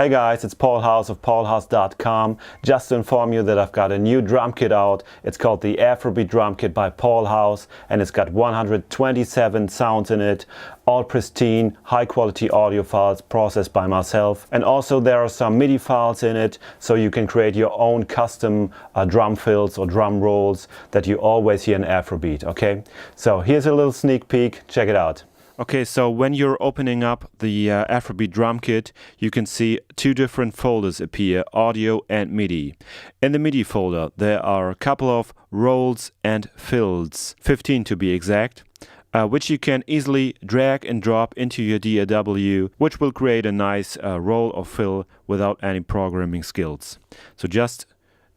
Hey guys, it's Paul Hauss of paulhauss.com. Just to inform you that I've got a new drum kit out. It's called the Afrobeat drum kit by Paul Hauss, and it's got 127 sounds in it, all pristine, high quality audio files processed by myself. And also there are some Midi files in it, so you can create your own custom drum fills or drum rolls that you always hear in Afrobeat, okay? So here's a little sneak peek, check it out. Okay, so when you're opening up the Afrobeat drum kit, you can see two different folders appear, audio and Midi. In the Midi folder, there are a couple of rolls and fills, 15 to be exact, which you can easily drag and drop into your DAW, which will create a nice roll or fill without any programming skills. So just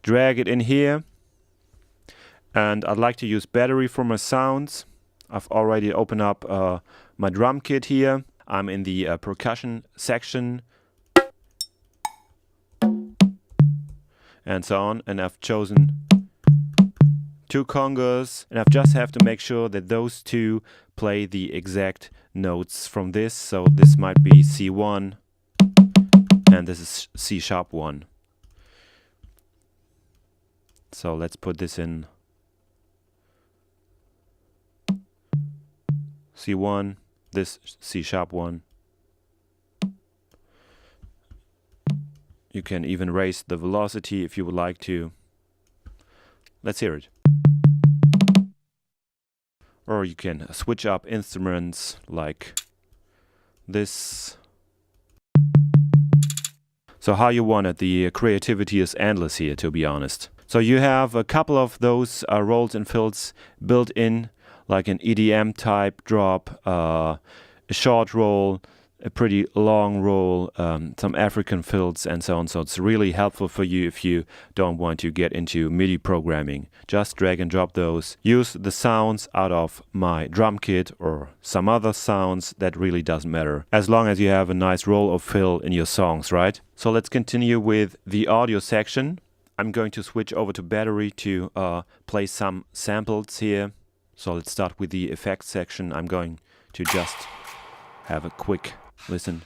drag it in here, and I'd like to use battery for my sounds. I've already opened up my drum kit here. I'm in the percussion section and so on, and I've chosen two congas, and I just have to make sure that those two play the exact notes from this. So this might be C1 and this is C#1. So let's put this in C1, this C#1. You can even raise the velocity if you would like to. Let's hear it. Or you can switch up instruments like this. So how you want it, the creativity is endless here, to be honest. So you have a couple of those rolls and fills built in, like an EDM type drop, a short roll, a pretty long roll, some African fills and so on. So it's really helpful for you if you don't want to get into MIDI programming. Just drag and drop those. Use the sounds out of my drum kit or some other sounds, that really doesn't matter. As long as you have a nice roll or fill in your songs, right? So let's continue with the audio section. I'm going to switch over to battery to play some samples here. So let's start with the effects section. I'm going to just have a quick listen.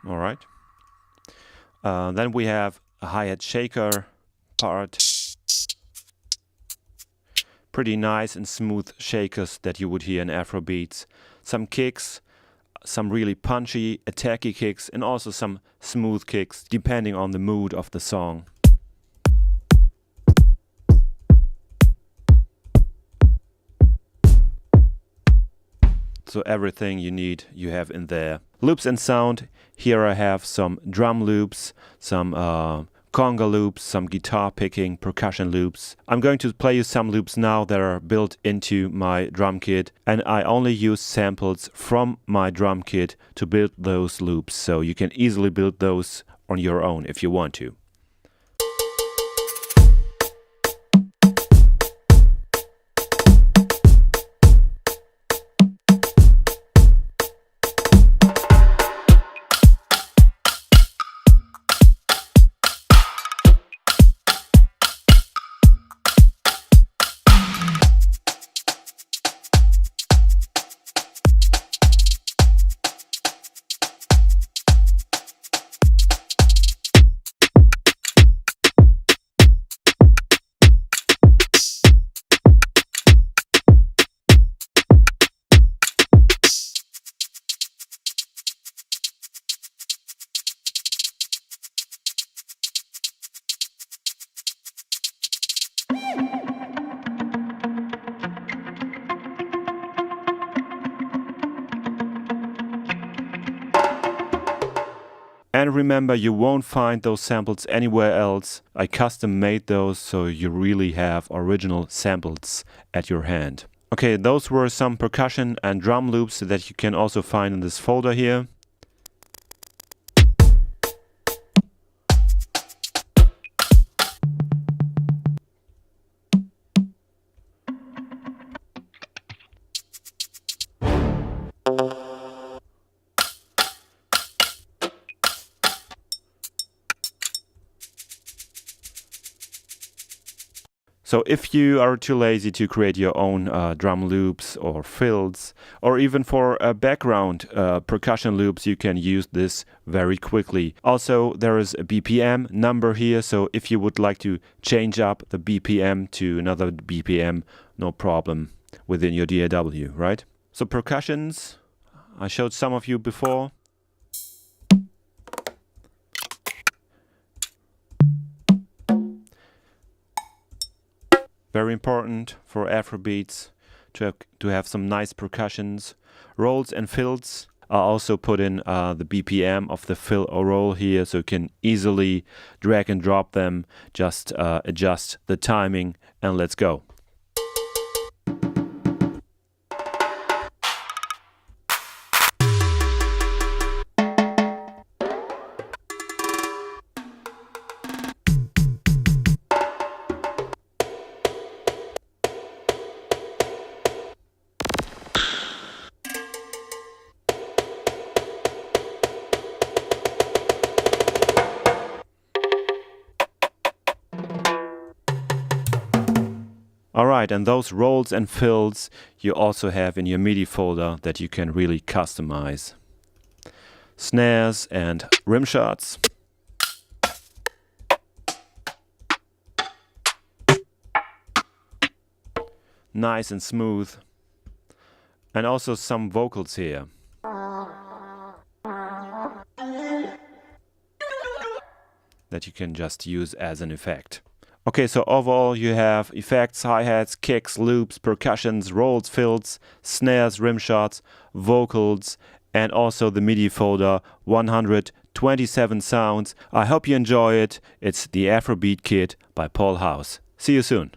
All right. Then we have a hi-hat shaker part. Pretty nice and smooth shakers that you would hear in Afrobeats. Some kicks, some really punchy, attacky kicks, and also some smooth kicks, depending on the mood of the song. So everything you need, you have in there. Loops and sound. Here I have some drum loops, some conga loops, some guitar picking, percussion loops. I'm going to play you some loops now that are built into my drum kit, and I only use samples from my drum kit to build those loops, so you can easily build those on your own if you want to. And remember, you won't find those samples anywhere else. I custom made those, so you really have original samples at your hand. Okay, those were some percussion and drum loops that you can also find in this folder here. So if you are too lazy to create your own drum loops or fills, or even for background percussion loops, you can use this very quickly. Also, there is a BPM number here, so if you would like to change up the BPM to another BPM, no problem within your DAW, right? So percussions, I showed some of you before. Very important for Afrobeats to have some nice percussions. Rolls and fills are also put in the BPM of the fill or roll here, so you can easily drag and drop them, just adjust the timing, and let's go. Alright, and those rolls and fills you also have in your Midi folder that you can really customize. Snares and rim shots. Nice and smooth. And also some vocals here. That you can just use as an effect. Okay, so overall you have effects, hi-hats, kicks, loops, percussions, rolls, fills, snares, rim shots, vocals, and also the Midi folder, 127 sounds. I hope you enjoy it. It's the Afrobeat Kit by Paul Hauss. See you soon.